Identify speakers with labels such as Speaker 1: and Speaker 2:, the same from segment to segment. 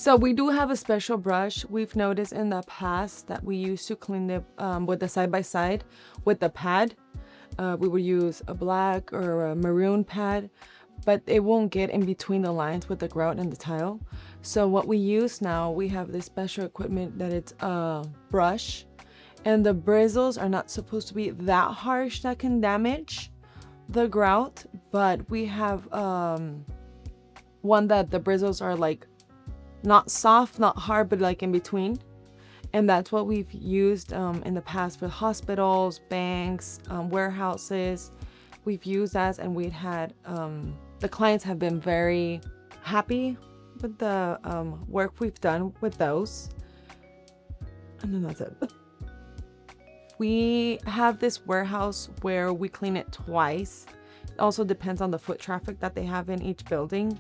Speaker 1: So we do have a special brush. We've noticed in the past that we used to clean it with the side-by-side with the pad. We would use a black or a maroon pad, but it won't get in between the lines with the grout and the tile. So what we use now, we have this special equipment that it's a brush, and the bristles are not supposed to be that harsh that can damage the grout, but we have one that the bristles are like not soft, not hard, but like in between. And that's what we've used in the past for hospitals, banks, warehouses. We've used that, and we've had the clients have been very happy with the work we've done with those. And then that's it. We have this warehouse where we clean it twice. It also depends on the foot traffic that they have in each building,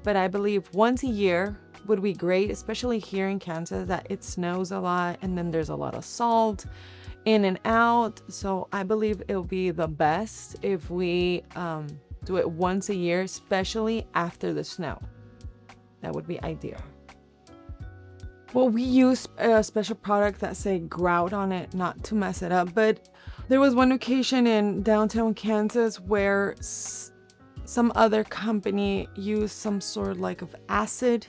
Speaker 1: but I believe once a year would be great, especially here in Kansas that it snows a lot and then there's a lot of salt in and out. So I believe it'll be the best if we do it once a year, especially after the snow. That would be ideal. Well, we use a special product that say Grout on it, not to mess it up, but there was one occasion in downtown Kansas where some other company used some sort like of acid,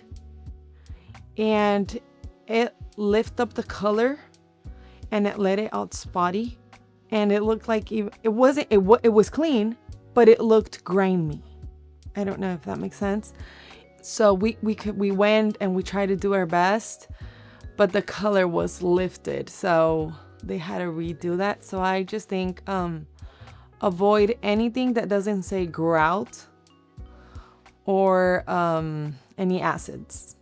Speaker 1: and it lifted up the color and it let it out spotty, and it looked like it was clean, but it looked grimy. I don't know if that makes sense. So we went and we tried to do our best, but the color was lifted, so they had to redo that. So I just think avoid anything that doesn't say Grout or any acids.